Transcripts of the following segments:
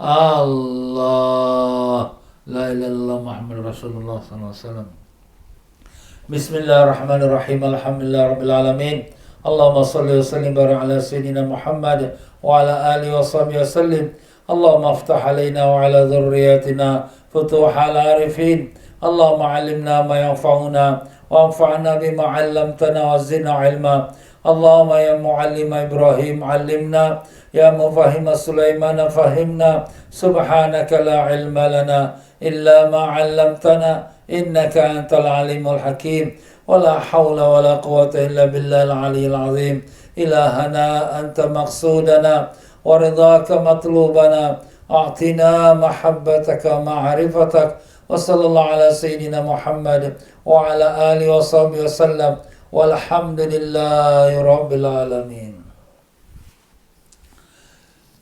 Allah. La ilaha illallah Muhammad Rasulullah sallallahu alaihi wasallam. Bismillahirrahmanirrahim. Alhamdulillah rabbil alamin. Allahumma salli wa sallim barik ala sayyidina Muhammad wa ala alihi wa sahbihi wa sallim. Allahumma aftah alaina wa ala dhurriyyatina futuhal arifin. Allahumma 'allimna ma yanfa'una wa anfa'na bima 'allamtana wa zidna 'ilma. Allahumma ya mu'allima Ibrahim 'allimna, ya mufahhima Sulaiman fahimna. Subhanaka la 'ilma lana illa ma 'allamtana innaka antal alimul hakim. ولا حول ولا قوة إلا بالله العلي العظيم. إلهنا أنت مقصودنا ورضاك مطلوبنا. أعطنا محبتك ومعرفتك. وصلى الله على سيدنا محمد وعلى آله وصحبه وسلم والحمد لله رب العالمين.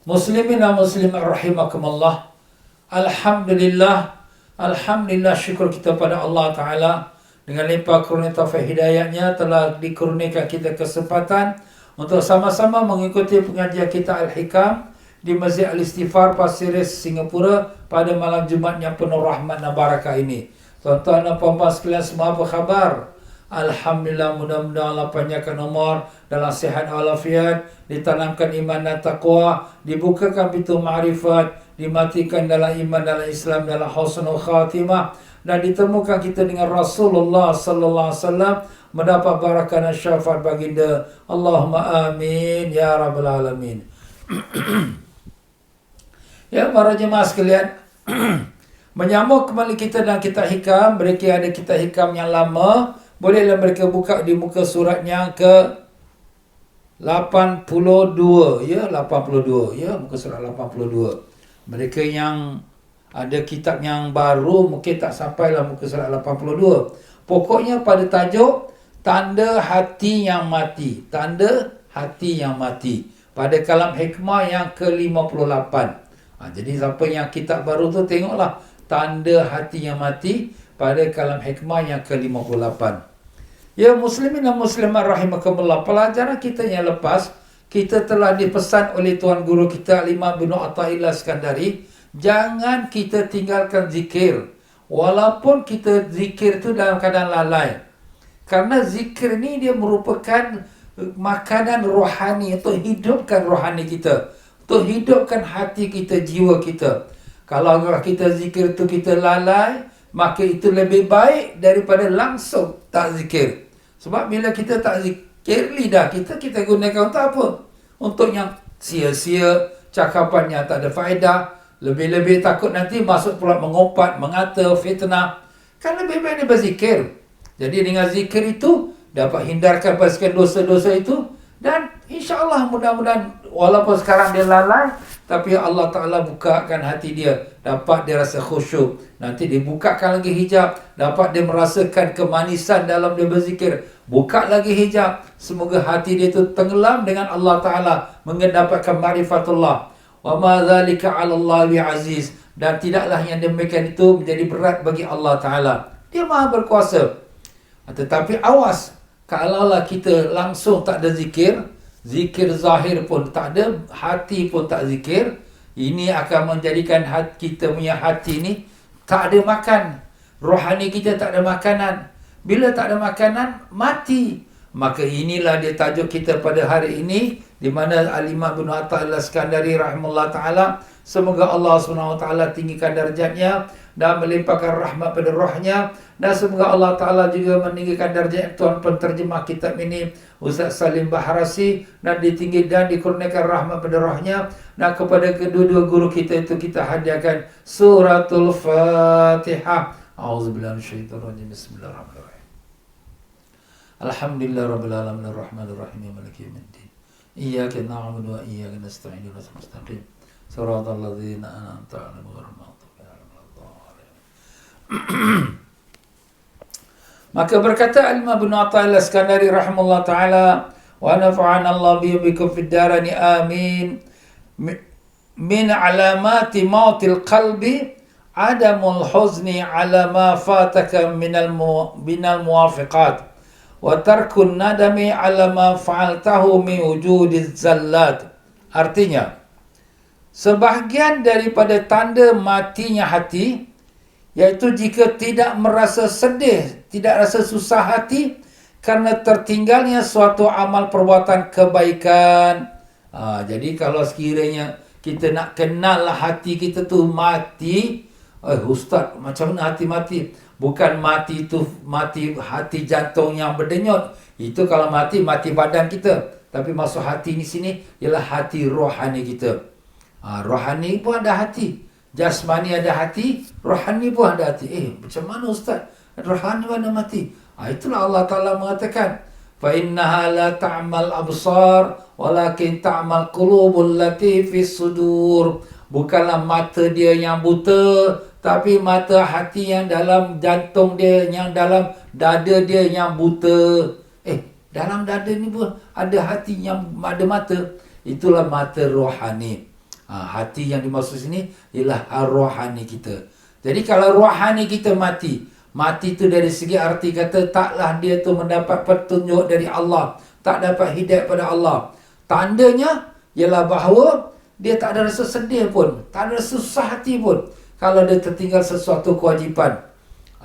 Muslimin dan muslimat rahimakumullah. Alhamdulillah syukur kita pada Allah Ta'ala. Dengan limpah kurnia taufik hidayahnya telah dikurniakan kita kesempatan untuk sama-sama mengikuti pengajian kita Al-Hikam di Masjid Al-Istighfar Pasiris, Singapura pada malam Jumaat yang penuh rahmat dan barakah ini. Tuan-tuan dan puan-puan sekalian semua, apa khabar? Alhamdulillah, mudah-mudahan Allah panjangkan umur dalam sihat walafiat, ditanamkan iman dan taqwa, dibukakan pintu ma'rifat, dimatikan dalam iman, dalam Islam, dalam husnul khatimah, dan ditemukan kita dengan Rasulullah sallallahu alaihi wasallam, mendapat barakah dan syafaat baginda. Allahumma amin ya rabbal alamin. Ya para jemaah sekalian, menyambung kembali kita dalam kitab hikam. Mereka ada kitab hikam yang lama, bolehlah mereka buka di muka suratnya ke 82 ya, 82 ya, muka surat 82. Mereka yang ada kitab yang baru mungkin tak sampailah muka surat 82. Pokoknya pada tajuk tanda hati yang mati. Tanda hati yang mati. Pada kalam hikmah yang ke-58. Jadi siapa yang kitab baru tu tengoklah tanda hati yang mati pada kalam hikmah yang ke-58. Ya muslimin dan muslimat rahimakumullah. Pelajaran kita yang lepas, kita telah dipesan oleh Tuan Guru kita Al-Imam bin Athaillah Iskandari, jangan kita tinggalkan zikir. Walaupun kita zikir itu dalam keadaan lalai. Karena zikir ni dia merupakan makanan rohani untuk hidupkan rohani kita. Untuk hidupkan hati kita, jiwa kita. Kalau kita zikir itu kita lalai, maka itu lebih baik daripada langsung tak zikir. Sebab bila kita tak zikir, lidah kita gunakan untuk apa? Untuk yang sia-sia, cakapan yang tak ada faedah. Lebih-lebih takut nanti masuk pula mengumpat, mengata, fitnah. Kan lebih baik dia berzikir. Jadi dengan zikir itu dapat hindarkan pasukan dosa-dosa itu. Dan insya-Allah mudah-mudahan walaupun sekarang dia lalai, tapi Allah Ta'ala bukakan hati dia. Dapat dia rasa khusyuk. Nanti dibukakan lagi hijab. Dapat dia merasakan kemanisan dalam dia berzikir. Buka lagi hijab. Semoga hati dia itu tenggelam dengan Allah Ta'ala. Mendapatkan ma'rifatullah. Wa ma dzalika 'ala Allah bi'aziz. Dan tidaklah yang demikian itu menjadi berat bagi Allah Ta'ala. Dia Maha berkuasa. Tetapi awas, kalaulah kita langsung tak ada zikir, zikir zahir pun tak ada, hati pun tak zikir, ini akan menjadikan kita punya hati ni tak ada makan. Rohani kita tak ada makanan. Bila tak ada makanan, mati. Maka inilah dia tajuk kita pada hari ini, di mana Al-Imam bin Athaillah Iskandari rahimahullah ta'ala, semoga Allah SWT tinggikan darjatnya dan melimpahkan rahmat pada rohnya, dan semoga Allah Ta'ala juga meninggikan darjat tuan penterjemah kitab ini Ustaz Salim Baharasi, dan ditinggi dan dikurniakan rahmat pada rohnya. Dan kepada kedua-dua guru kita itu kita hadiahkan suratul Fatihah. A'udzubillahi minasyaitonir rajim. Bismillahirrahmanirrahim. Alhamdulillah rabbil alamin arrahmanir rahim maliki yaumiddin. Iyyaka na'budu wa iyyaka nasta'in ihdinas siratal mustaqim. Siratal ladzina an'amta 'alaihim ghairil maghdubi 'alaihim waladdallin. Maka berkata Al-Imam bin Athaillah Iskandari rahimahullah ta'ala, wa nafa'ana Allah bikum fid darani amin. Min alamati mautil qalbi adamul huzni ala ma fataka minal muwafiqat wa tarkun nadami ala ma fa'altahu min wujudiz zallat. Artinya, Sebahagian daripada tanda matinya hati, iaitu jika tidak merasa sedih, tidak rasa susah hati kerana tertinggalnya suatu amal perbuatan kebaikan. Jadi kalau sekiranya kita nak kenal lah hati kita tu mati, Ustaz, macam mana hati mati? Bukan mati tu mati hati jantung yang berdenyut. Itu kalau mati badan kita. Tapi maksud hati ni sini ialah hati rohani kita. Rohani pun ada hati. Jasmani ada hati, rohani pun ada hati. Macam mana Ustaz? Rohani mana mati? Itulah Allah Ta'ala mengatakan, فَإِنَّهَا لَا تَعْمَلْ أَبْصَارِ وَلَكِنْ تَعْمَلْ قُلُوبُ الَّتِي فِي الصُّدُورِ. Bukanlah mata dia yang buta, tapi mata hati yang dalam jantung dia, yang dalam dada dia yang buta. Dalam dada ni pun ada hati yang ada mata. Itulah mata rohani. Hati yang dimaksud sini ialah rohani kita. Jadi kalau rohani kita mati tu dari segi arti kata taklah dia tu mendapat petunjuk dari Allah, tak dapat hidayah pada Allah. Tandanya ialah bahawa dia tak ada rasa sedih pun, tak ada rasa susah hati pun kalau dia tertinggal sesuatu kewajipan.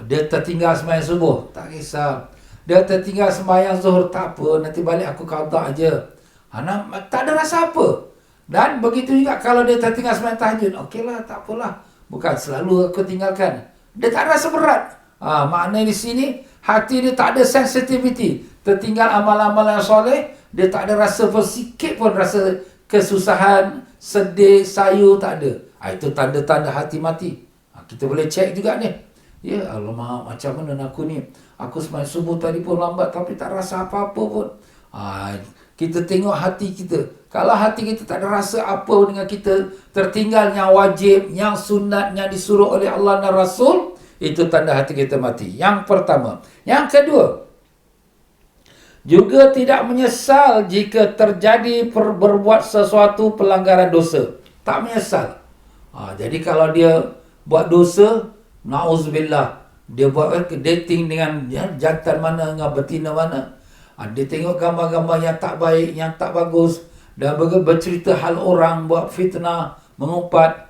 Dia tertinggal sembahyang subuh, tak kisah. Dia tertinggal sembahyang zuhur, tak apa, nanti balik aku qada aje. Tak ada rasa apa. Dan begitu juga kalau dia tertinggal sembahyang tahajud, okeylah, tak apalah, bukan selalu aku tinggalkan. Dia tak rasa berat. Makna di sini hati dia tak ada sensitivity. Tertinggal amal-amal yang soleh, dia tak ada rasa pun sikit pun rasa kesusahan, sedih, sayu, tak ada. Itu tanda-tanda hati mati. Kita boleh cek juga ni. Ya Allah, macam mana aku ni? Aku sembahyang subuh tadi pun lambat tapi tak rasa apa-apa pun. Kita tengok hati kita. Kalau hati kita tak ada rasa apa dengan kita, tertinggal yang wajib, yang sunat, yang disuruh oleh Allah dan Rasul, itu tanda hati kita mati. Yang pertama. Yang kedua, juga tidak menyesal jika terjadi berbuat sesuatu pelanggaran dosa. Tak menyesal. Jadi kalau dia buat dosa, na'udzubillah, dia buat dating dengan jantan mana, dengan betina mana, dia tengok gambar-gambar yang tak baik, yang tak bagus, dan bercerita hal orang, buat fitnah, mengumpat.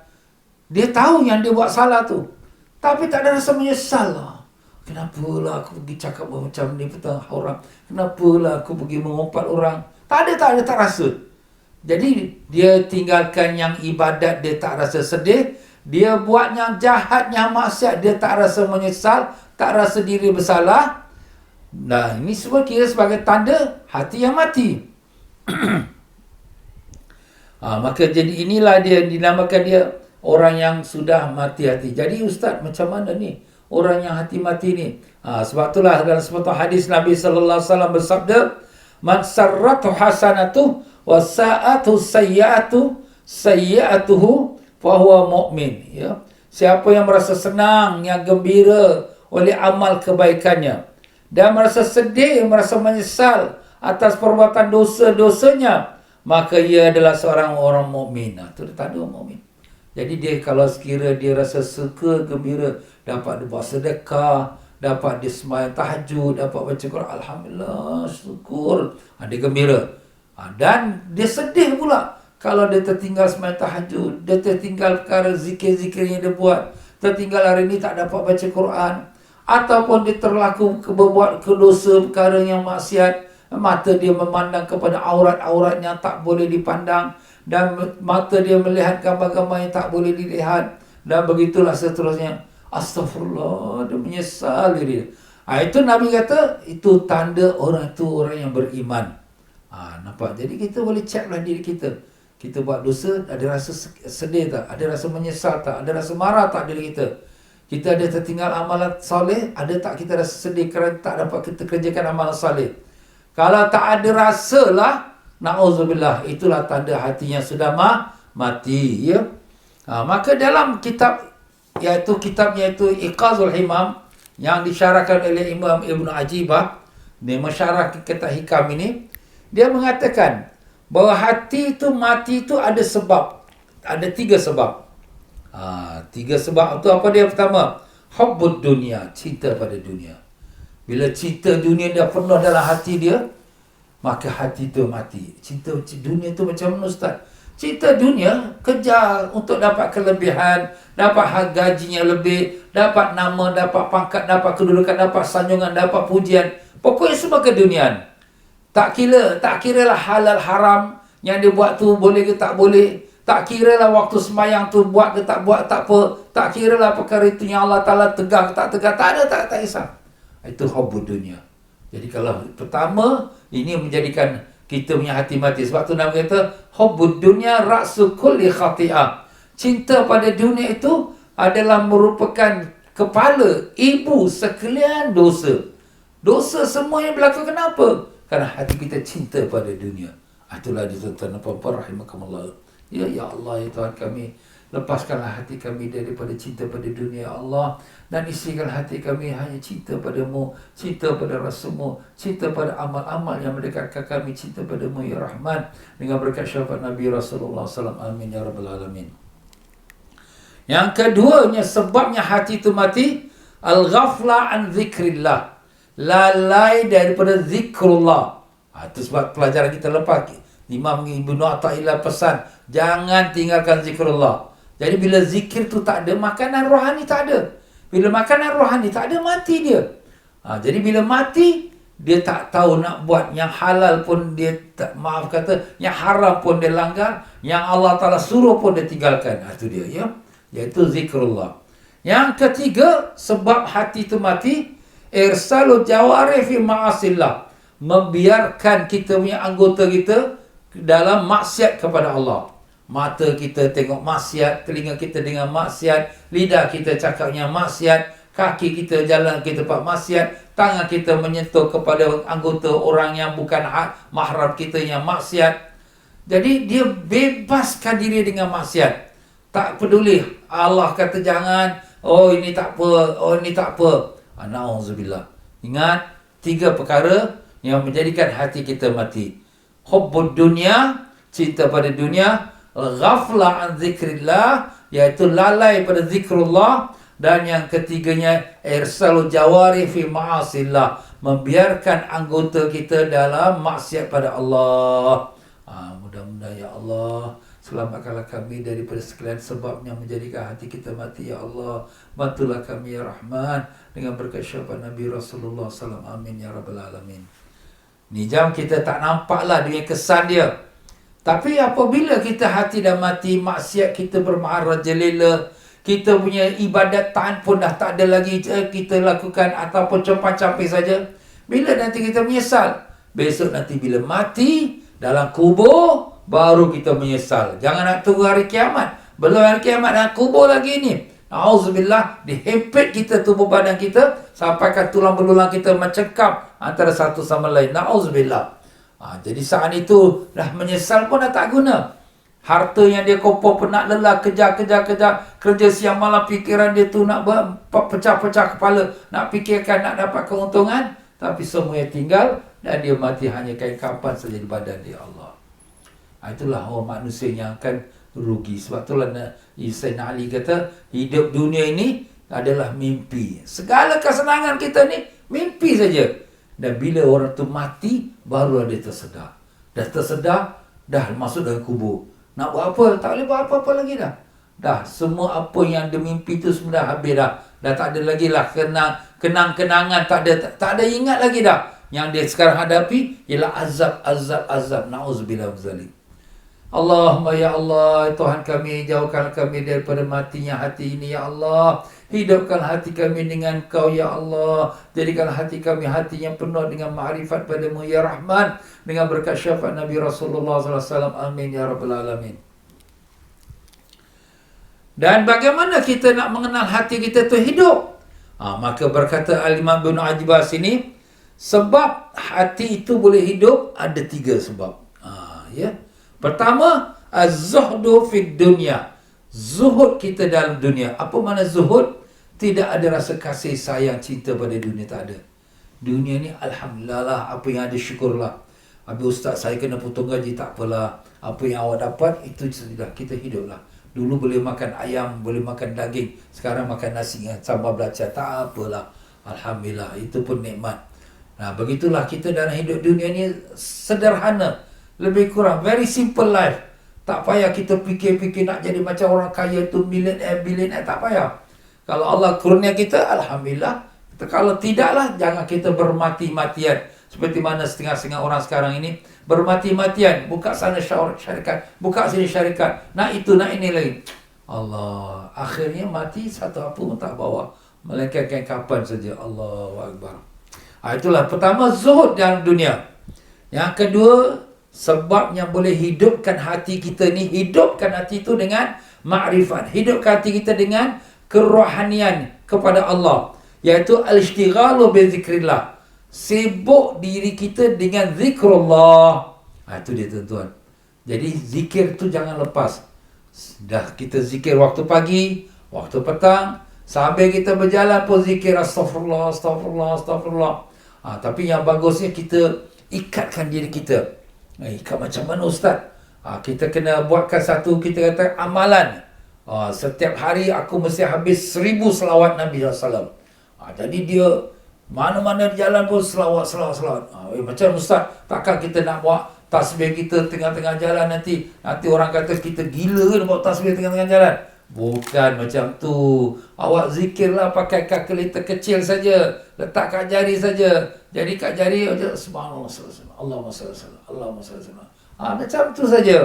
Dia tahu yang dia buat salah tu, tapi tak ada rasa menyesal. Kenapalah aku pergi cakap macam ni petang orang? Kenapalah aku pergi mengumpat orang? Tak ada, tak rasa. Jadi dia tinggalkan yang ibadat, dia tak rasa sedih. Dia buat yang jahat, yang maksiat, dia tak rasa menyesal, tak rasa diri bersalah. Nah, ini semua kira sebagai tanda hati yang mati. Maka jadi inilah dia dinamakan dia orang yang sudah mati hati. Jadi Ustaz, macam mana ni orang yang hati mati ni? Sebab itulah dalam sebuah hadis Nabi sallallahu alaihi wasallam bersabda, "Man sarratu hasanatu wa sa'atu sayyi'atuhu fa huwa mu'min." Ya. Siapa yang merasa senang, yang gembira oleh amal kebaikannya dan merasa sedih, merasa menyesal atas perbuatan dosa-dosanya, maka ia adalah seorang orang mukmin. Itu tanda orang mukmin. Jadi dia kalau sekira dia rasa suka, gembira, dapat dia buat sedekah, dapat dia sembahyang tahajud, dapat baca Quran, alhamdulillah, syukur, dia gembira. Dan dia sedih pula kalau dia tertinggal sembahyang tahajud, dia tertinggal perkara zikir-zikir yang dia buat, tertinggal hari ini tak dapat baca Quran, ataupun dia terlaku berbuat dosa perkara yang maksiat, mata dia memandang kepada aurat-aurat yang tak boleh dipandang, dan mata dia melihat gambar-gambar yang tak boleh dilihat, dan begitulah seterusnya. Astaghfirullah, dia menyesal diri. Itu Nabi kata, itu tanda orang itu orang yang beriman. Nampak? Jadi kita boleh ceklah diri kita. Kita buat dosa, ada rasa sedih tak? Ada rasa menyesal tak? Ada rasa marah tak diri kita? Kita ada tertinggal amalan soleh, ada tak kita rasa sedih kerana tak dapat kita kerjakan amalan soleh? Kalau tak ada rasa lah, na'udzubillah, itulah tanda hatinya sudah mati. Ya? Maka dalam kitab, iaitu Iqazul Himam, yang disyarahkan oleh Imam Ibn Ajibah, dia mensyarah kitab hikam ini, dia mengatakan bahawa hati itu mati itu ada sebab. Ada 3 sebab. 3 sebab itu apa dia? Pertama, hubbud dunia, cinta pada dunia. Bila cinta dunia dah penuh dalam hati dia, maka hati itu mati. Cinta dunia itu macam mana Ustaz? Cinta dunia, kejar untuk dapat kelebihan, dapat gajinya lebih, dapat nama, dapat pangkat, dapat kedudukan, dapat sanjungan, dapat pujian. Pokoknya semua keduniaan. Tak kira lah halal haram yang dia buat tu boleh ke tak boleh. Tak kira lah waktu sembahyang tu buat ke tak buat, tak apa. Tak kira lah perkara itu yang Allah Ta'ala tegar ke tak tegar. Tak ada, tak kisah. Itu hubbud dunia. Jadi kalau pertama, ini menjadikan kita punya hati mati. Sebab tu Nabi kata, hubbud dunia ra'su kulli khati'ah. Cinta pada dunia itu adalah merupakan kepala, ibu sekalian dosa. Dosa semua yang berlaku kenapa? Kerana hati kita cinta pada dunia. Itulah dia tuan-tuan dan puan-puan rahimakumullah. Ya Allah, ya Tuhan kami, lepaskanlah hati kami daripada cinta pada dunia, ya Allah, dan isikan hati kami hanya cinta padamu, cinta pada Rasulmu, cinta pada amal-amal yang mendekatkan kami, cinta padamu ya Rahman, dengan berkat syafaat Nabi Rasulullah SAW. Amin ya Rabbal Alamin. Yang keduanya, sebabnya hati itu mati, al-ghafla an zikrillah, lalai daripada zikrullah. Itu sebab pelajaran kita lepas, Imam Ibnu Athaillah pesan, jangan tinggalkan zikrullah. Jadi bila zikir tu tak ada, makanan rohani tak ada. Bila makanan rohani tak ada, mati dia. Jadi bila mati, dia tak tahu nak buat. Yang halal pun dia tak, maaf kata, yang haram pun dia langgar, yang Allah Ta'ala suruh pun dia tinggalkan. Itu dia, ya. Iaitu zikrullah. Yang ketiga, sebab hati itu mati, irsalu jawari fi ma'asillah, membiarkan kita punya anggota kita dalam maksiat kepada Allah. Mata kita tengok maksiat, telinga kita dengar maksiat, lidah kita cakapnya maksiat, kaki kita jalan ke tempat maksiat, tangan kita menyentuh kepada anggota orang yang bukan mahram kita yang maksiat. Jadi dia bebaskan diri dengan maksiat. Tak peduli Allah kata jangan, oh ini tak apa, oh ini tak apa. Na'udzubillah. Ingat, 3 perkara yang menjadikan hati kita mati. Hubbud dunia, cinta pada dunia, ghafla an zikrillah, iaitu lalai pada zikrullah, dan yang ketiganya irsalu jawari fi ma'asillah, membiarkan anggota kita dalam maksiat pada Allah. Mudah-mudahan ya Allah, selamatkanlah kami daripada sekalian sebab yang menjadikan hati kita mati ya Allah. Bantulah kami ya Rahman dengan berkat syafaat Nabi Rasulullah SAW. Amin ya Rabbal Alamin. Ni jam kita tak nampaklah dia kesan dia. Tapi apabila kita hati dah mati, maksiat kita bermarajalela, kita punya ibadat taat pun dah tak ada lagi kita lakukan ataupun campak-campik saja. Bila nanti kita menyesal? Besok nanti bila mati dalam kubur baru kita menyesal. Jangan nak tunggu hari kiamat. Belum hari kiamat dalam kubur lagi ni. Na'udzubillah, dihempit kita tubuh badan kita sampaikan tulang belulang kita mencekam antara satu sama lain. Na'udzubillah. Jadi saat itu dah menyesal pun dah tak guna. Harta yang dia kumpul penat lelah, kejar, kerja siang malam, fikiran dia tu nak pecah-pecah kepala, nak fikirkan nak dapat keuntungan, tapi semua tinggal dan dia mati hanya kain kapan saja di badan dia. Allah. Itulah orang manusia yang akan rugi. Sebab itulah Sayyidina Ali kata, hidup dunia ini adalah mimpi. Segala kesenangan kita ni mimpi saja. Dan bila orang tu mati, barulah dia tersedar. Dah tersedar, dah masuk dalam kubur. Nak buat apa? Tak boleh buat apa-apa lagi dah. Dah, semua apa yang dia mimpi tu semua dah habis dah. Dah tak ada lagi lah kenang-kenangan, tak ada ingat lagi dah. Yang dia sekarang hadapi ialah azab. Na'udzubillah zalim. Allahumma ya Allah, Tuhan kami, jauhkan kami daripada matinya hati ini ya Allah. Hidupkan hati kami dengan Kau ya Allah. Jadikan hati kami hati yang penuh dengan ma'rifat padamu ya Rahman, dengan berkat syafaat Nabi Rasulullah SAW. Amin ya Rabbal Alamin. Dan bagaimana kita nak mengenal hati kita tu hidup? Maka berkata Al-Imam Ibn Ajibas ini, sebab hati itu boleh hidup ada 3 sebab. Ya. Pertama, az-zuhdu fid dunya. Zuhud kita dalam dunia. Apa makna zuhud? Tidak ada rasa kasih sayang cinta pada dunia, tak ada. Dunia ni alhamdulillah lah, apa yang ada syukurlah. Habis ustaz saya kena potong gaji, tak apalah. Apa yang awak dapat itu sudah, kita hiduplah. Dulu boleh makan ayam, boleh makan daging, sekarang makan nasi sambal belacan, tak apalah. Alhamdulillah, itu pun nikmat. Nah, begitulah kita dalam hidup dunia ni sederhana. Lebih kurang, very simple life. Tak payah kita fikir-fikir nak jadi macam orang kaya tu, billionaire, tak payah. Kalau Allah kurnia kita, alhamdulillah. Kalau tidaklah, jangan kita bermati-matian. Seperti mana setengah-setengah orang sekarang ini bermati-matian, buka sana syarikat, buka sini syarikat, nak itu nak ini lagi. Allah, akhirnya mati satu apa pun tak bawa, melainkan kapan saja. Allahu Akbar. Itulah pertama, zuhud dalam dunia. Yang kedua, sebab yang boleh hidupkan hati kita ni, hidupkan hati itu dengan ma'rifat, hidupkan hati kita dengan kerohanian kepada Allah, iaitu al-ishtighalu bi zikrillah, sibuk diri kita dengan zikrullah. Itu dia tuan-tuan. Jadi zikir tu jangan lepas. Dah kita zikir waktu pagi, waktu petang, sampai kita berjalan pun zikir astaghfirullah, astaghfirullah, astaghfirullah. Tapi yang bagusnya kita ikatkan diri kita. Ikat macam mana Ustaz? Kita kena buatkan satu, kita kata amalan. Setiap hari aku mesti habis 1000 selawat Nabi SAW. Jadi dia mana-mana jalan pun selawat. Macam Ustaz, takkan kita nak buat tasbih kita tengah-tengah jalan, nanti orang kata kita gila kan buat tasbih tengah-tengah jalan. Bukan macam tu. Awak zikirlah pakai kalkulator kecil saja, letak kat jari saja. Jadi kat jari subhanallah, Allahumma salli alaihi wasallam, Allahumma salli alaihi wasallam. Macam tu saja.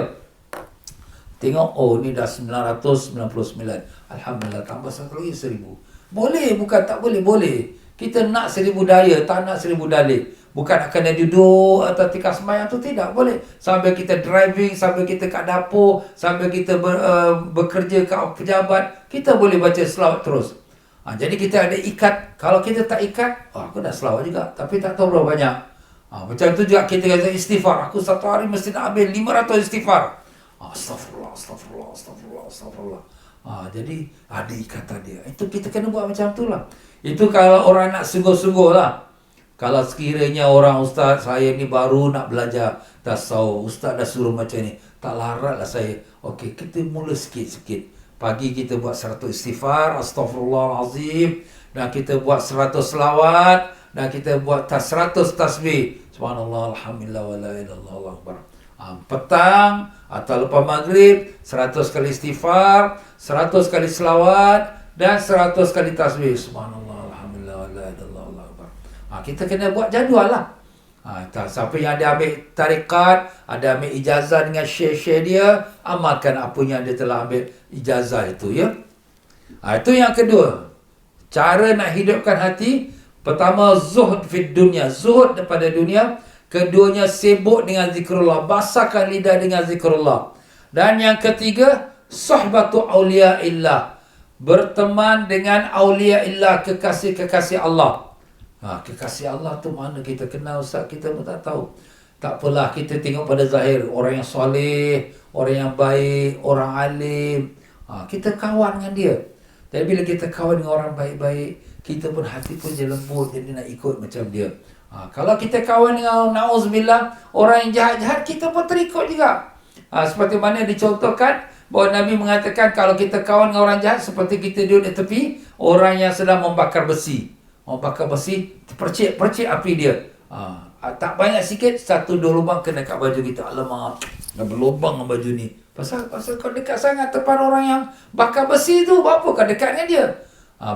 Tengok, ni dah 999. Alhamdulillah, tambah satu lagi 1000. Boleh, bukan tak boleh, boleh. Kita nak 1000 daya, tak nak 1000 dalih. Bukan nak kena duduk atau tikar sembahyang tu, tidak boleh. Sambil kita driving, sambil kita kat dapur, sambil kita bekerja kat pejabat, kita boleh baca selawat terus. Jadi kita ada ikat. Kalau kita tak ikat, aku dah selawat juga, tapi tak tahu berapa banyak. Macam tu juga kita kata istighfar. Aku satu hari mesti nak ambil 500 istighfar. Astaghfirullah, astaghfirullah, astaghfirullah, astaghfirullah. Jadi ada ikatan dia. Itu kita kena buat macam tu lah. Itu kalau orang nak sungguh-sungguh lah. Kalau sekiranya orang, Ustaz, saya ni baru nak belajar tasawuf, Ustaz dah suruh macam ni, tak larat lah saya. Okey, kita mula sikit-sikit. Pagi kita buat 100 istighfar, astaghfirullahalazim, dan kita buat 100 selawat, dan kita buat 100 tasbih, subhanallah, alhamdulillah, wa la ilaha illallah, Allahu akbar. Petang atau lepas maghrib 100 kali istighfar, 100 kali selawat, dan 100 kali tasbih, subhanallah, alhamdulillah, wa la ilaha illallah, Allahu akbar. Kita kena buat jadual lah. Siapa yang ada ambil tarikat, ada ambil ijazah dengan syekh-syekh dia, amalkan apa yang dia telah ambil ijazah itu, ya. Itu yang kedua. Cara nak hidupkan hati, pertama zuhud fid dunia, zuhud daripada dunia. Keduanya sibuk dengan zikrullah, basahkan lidah dengan zikrullah. Dan yang ketiga, sohbatu awliyaillah, berteman dengan awliyaillah, kekasih-kekasih Allah. Kekasih Allah tu mana kita kenal, Ustaz? Kita pun tak tahu. Tak apalah, kita tengok pada zahir. Orang yang soleh, orang yang baik, orang alim. Kita kawan dengan dia. Tapi bila kita kawan dengan orang baik-baik, kita pun hati pun je lembut, jadi nak ikut macam dia. Kalau kita kawan dengan, na'udzubillah, orang yang jahat-jahat, kita pun terikut juga. Seperti mana dicontohkan, bahawa Nabi mengatakan kalau kita kawan dengan orang jahat, seperti kita duduk di tepi orang yang sedang membakar besi. Bakar besi, percik api dia. Tak banyak sikit, 1-2 lubang kena kat baju kita. Alamak, dah berlubang dengan baju ni. Pasal kau dekat sangat depan orang yang bakar besi tu, apa kau dekat dengan dia?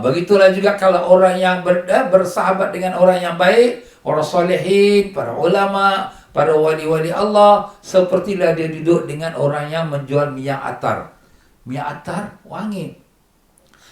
Begitulah juga kalau orang yang bersahabat dengan orang yang baik, orang solehin, para ulama, para wali-wali Allah, sepertilah dia duduk dengan orang yang menjual minyak atar. Minyak atar wangi.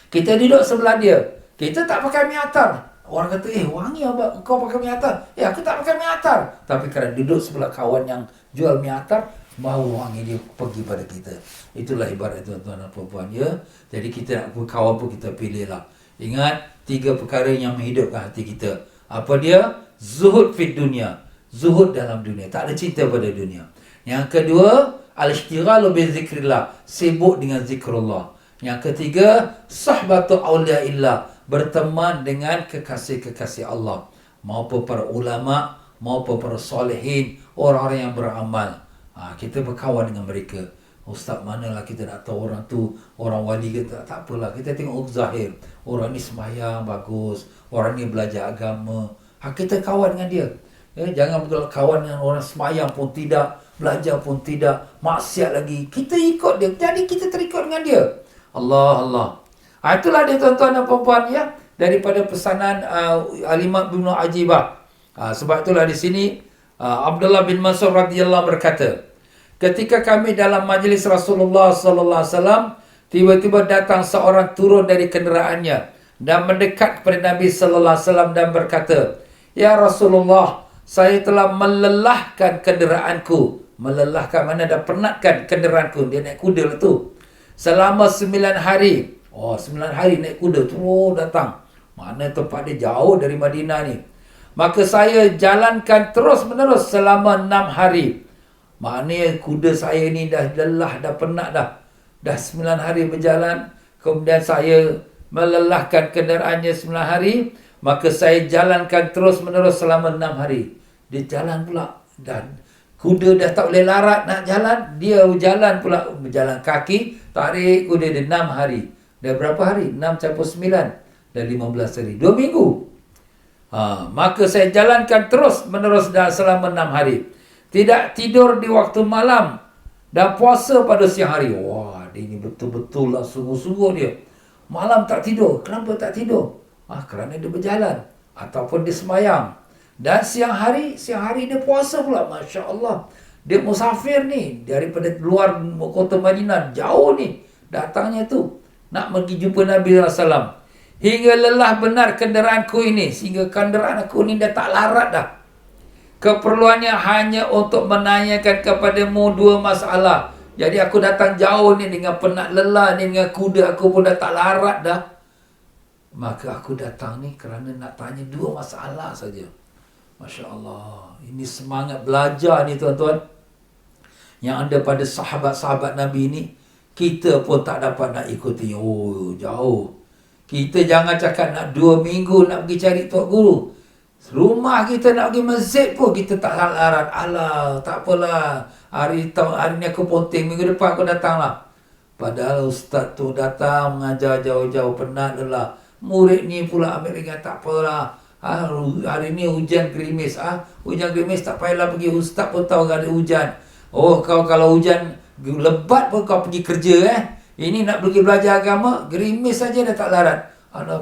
Kita duduk sebelah dia, kita tak pakai minyak atar. Orang kata, wangi abang, kau pakai minyak atar. Aku tak pakai minyak atar. Tapi kerana duduk sebelah kawan yang jual minyak atar, bau wangi dia pergi pada kita. Itulah ibarat tuan-tuan dan puan-puan, ya. Jadi kita nak kawan pun kita pilih lah. Ingat, 3 perkara yang menghidupkan hati kita. Apa dia? Zuhud fid dunia. Zuhud dalam dunia. Tak ada cinta pada dunia. Yang kedua, al-ishtighalu bi zikrillah. Sibuk dengan zikrullah. Yang ketiga, sahbatu awliyaillah, berteman dengan kekasih-kekasih Allah, maupun para ulama, maupun para solehin, orang-orang yang beramal. Kita berkawan dengan mereka. Ustaz, manalah kita nak tahu orang tu orang wali ke tak apalah, kita tengok zahir. Orang ni sembahyang bagus, orang ni belajar agama. Kita kawan dengan dia. Jangan kawan dengan orang sembahyang pun tidak, belajar pun tidak, maksiat lagi. Kita ikut dia, jadi kita terikut dengan dia. Allah. Itulah dia tuan-tuan dan puan-puan ya, daripada pesanan Al-Imam Ibnu Ajibah. Sebab itulah di sini Abdullah bin Mas'ud radhiyallahu berkata, ketika kami dalam majlis Rasulullah sallallahu alaihi wasallam, tiba-tiba datang seorang turun dari kenderaannya dan mendekat kepada Nabi sallallahu alaihi wasallam dan berkata, "Ya Rasulullah, saya telah melelahkan kenderaanku." Melelahkan mana dah penatkan kenderaanku. Dia naik kuda lah tu. Selama 9 hari. 9 hari naik kuda terus datang. Mana tempat dia jauh dari Madinah ni. Maka saya jalankan terus menerus selama 6 hari. Maknanya kuda saya ni dah lelah, dah penat dah. Dah 9 hari berjalan. Kemudian saya melelahkan kenderaannya 9 hari. Maka saya jalankan terus menerus selama 6 hari. Dia jalan pula. Dan kuda dah tak boleh larat nak jalan. Dia jalan pula. Berjalan kaki. Tarik kuda dia 6 hari. Dah berapa hari? 6 campur 9. Dah 15 hari. 2 minggu. Maka saya jalankan terus menerus dah selama 6 hari. Tidak tidur di waktu malam. Dan puasa pada siang hari. Wah, dia ni betul-betul lah sungguh-sungguh dia. Malam tak tidur. Kenapa tak tidur? Kerana dia berjalan. Ataupun dia semayang. Dan siang hari dia puasa pula. Masya Allah. Dia musafir ni. Daripada luar kota Madinah. Jauh ni. Datangnya tu. Nak pergi jumpa Nabi SAW. Hingga lelah benar kenderaanku ini. Sehingga kenderaan aku ni dah tak larat dah. Keperluannya hanya untuk menanyakan kepadamu 2 masalah. Jadi aku datang jauh ni dengan penat lelah ni. Dengan kuda aku pun dah tak larat dah. Maka aku datang ni kerana nak tanya 2 masalah saja. Masya Allah. Ini semangat belajar ni tuan-tuan. Yang ada pada sahabat-sahabat Nabi ni. Kita pun tak dapat nak ikuti. Jauh. Kita jangan cakap nak 2 minggu nak pergi cari Tok Guru. Rumah kita nak pergi masjid pun kita tak larat. Alah, tak apalah. Hari ni aku ponting. Minggu depan aku datang lah. Padahal ustaz tu datang mengajar jauh-jauh. Penat lelah. Murid ni pula ambil ringan. Tak apalah. Hari ni hujan gerimis. Hujan gerimis tak payahlah pergi. Ustaz pun tahu ada hujan. Kau kalau hujan lebat pun kau pergi kerja Ini nak pergi belajar agama, gerimis saja dah tak larat.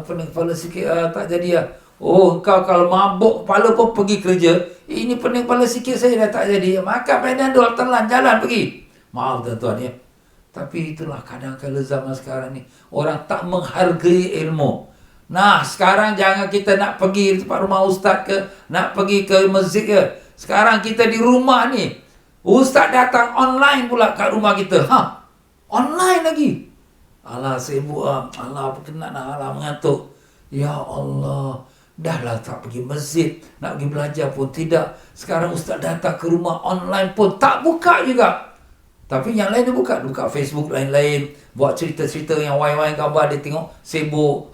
Pening kepala sikit tak jadi kau kalau mabuk kepala pun pergi kerja. Ini pening kepala sikit saja dah tak jadi. Makan Panadol, telan jalan pergi. Maaf tuan-tuan ya. Tapi itulah kadang-kadang zaman sekarang ni. Orang tak menghargai ilmu. Nah, sekarang jangan kita nak pergi tempat rumah ustaz ke, nak pergi ke masjid ke. Sekarang kita di rumah ni. Ustaz datang online pula kat rumah kita. Online lagi. Alah sibuk alah penat nak, alah mengantuk. Ya Allah. Dah lah tak pergi masjid. Nak pergi belajar pun tidak. Sekarang ustaz datang ke rumah online pun tak buka juga. Tapi yang lain dia buka. Buka Facebook lain-lain. Buat cerita-cerita yang wai-wai gambar dia tengok. Sibuk.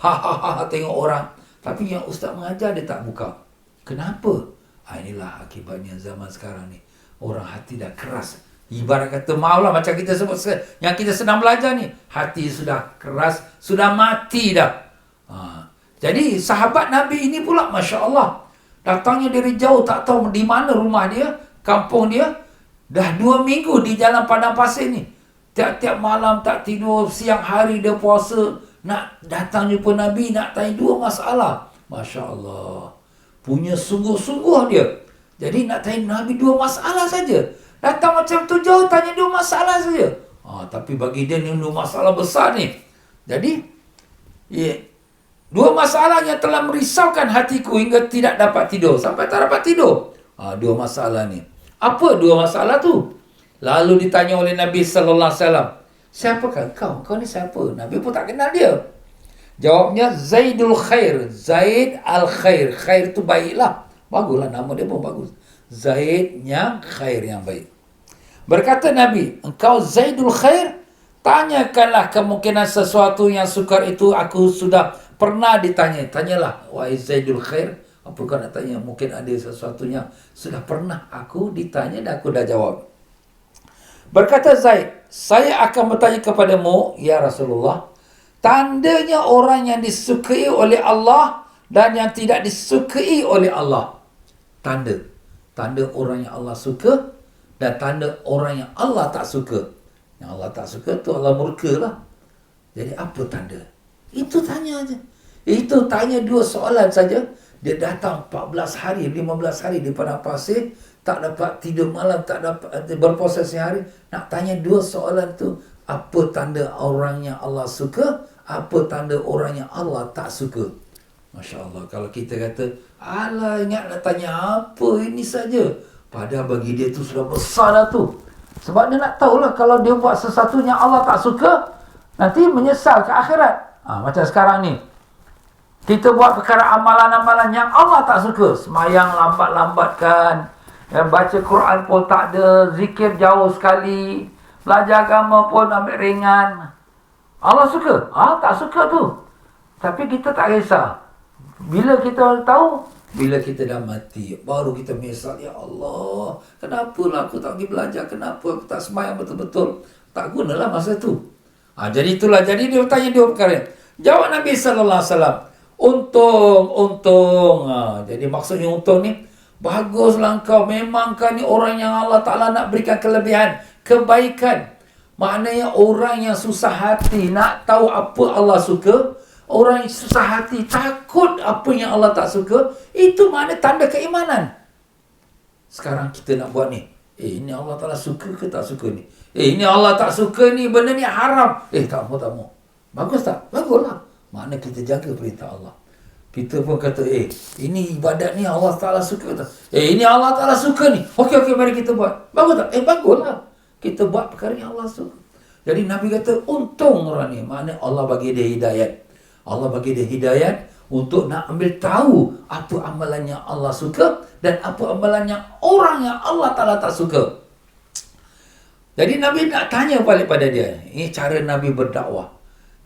Tengok orang. Tapi yang ustaz mengajar dia tak buka. Kenapa? Inilah akibatnya zaman sekarang ni. Orang hati dah keras. Ibarat kata maulah macam kita sebut yang kita sedang belajar ni. Hati sudah keras, sudah mati dah. Jadi sahabat Nabi ini pula Masya Allah. Datangnya dari jauh, tak tahu di mana rumah dia, kampung dia. Dah 2 minggu di jalan padang pasir ni. Tiap-tiap malam tak tidur, siang hari dia puasa. Nak datang jumpa Nabi, nak tanya 2 masalah. Masya Allah. Punya sungguh-sungguh dia. Jadi nak tanya Nabi 2 masalah saja. Datang macam tu jauh tanya 2 masalah saja. Tapi bagi dia ni 2 masalah besar ni. Jadi 2 masalah yang telah merisaukan hatiku hingga tidak dapat tidur. Sampai tak dapat tidur. 2 masalah ni. Apa 2 masalah tu? Lalu ditanya oleh Nabi sallallahu alaihi wasallam. Siapakah kau? Kau ni siapa? Nabi pun tak kenal dia. Jawabnya Zaidul Khair. Zaid al-Khair. Khair tu baiklah. Baguslah nama dia pun bagus. Zaid yang khair, yang baik. Berkata Nabi, engkau Zaidul Khair? Tanyakanlah kemungkinan sesuatu yang sukar itu aku sudah pernah ditanya. Tanyalah, wahai Zaidul Khair. Apa kau nak tanya? Mungkin ada sesuatu yang sudah pernah aku ditanya dan aku dah jawab. Berkata Zaid, saya akan bertanya kepadamu, ya Rasulullah. Tandanya orang yang disukai oleh Allah dan yang tidak disukai oleh Allah. Tanda orang yang Allah suka dan tanda orang yang Allah tak suka. Yang Allah tak suka tu Allah murka lah. Jadi apa tanda? Itu tanya aja. Itu tanya 2 soalan saja. Dia datang 14 hari, 15 hari di padang pasir, tak dapat tidur malam, tak dapat berpuasa sehari. Nak tanya 2 soalan tu, apa tanda orang yang Allah suka, apa tanda orang yang Allah tak suka. Masya Allah, kalau kita kata, alah ingat nak tanya apa ini saja. Padahal bagi dia tu sudah besar dah tu. Sebab dia nak tahulah kalau dia buat sesuatu yang Allah tak suka, nanti menyesal ke akhirat. Macam sekarang ni. Kita buat perkara amalan-amalan yang Allah tak suka. Semayang lambat-lambatkan. Baca Quran pun tak ada. Zikir jauh sekali. Belajar agama pun ambil ringan. Allah suka? Tak suka tu. Tapi kita tak kisah. Bila kita tahu, bila kita dah mati, baru kita menyesal. Ya Allah, kenapalah aku tak pergi belajar? Kenapa aku tak semayang betul-betul? Tak gunalah masa tu. Jadi itulah. Jadi dia bertanya 2 perkara. Jawab Nabi SAW. Untung. Jadi maksudnya untung ni, baguslah engkau. Memang kau ni orang yang Allah Ta'ala nak berikan kelebihan, kebaikan. Maknanya orang yang susah hati nak tahu apa Allah suka, orang yang susah hati takut apa yang Allah tak suka, itu makna tanda keimanan. Sekarang kita nak buat ni. Ini Allah Ta'ala suka ke tak suka ni? Ini Allah tak suka ni, benda ni haram. Tak mau. Bagus tak? Baguslah. Makna kita jaga perintah Allah. Kita pun kata, ini ibadat ni Allah Ta'ala suka tak? Ini Allah Ta'ala suka ni. Okey, mari kita buat. Bagus tak? Baguslah. Kita buat perkara yang Allah suka. Jadi Nabi kata, untung orang ni. Makna Allah bagi dia hidayat. Allah bagi dia hidayat untuk nak ambil tahu apa amalan yang Allah suka dan apa amalan yang orang yang Allah Ta'ala tak suka. Jadi Nabi nak tanya balik pada dia. Ini cara Nabi berdakwah.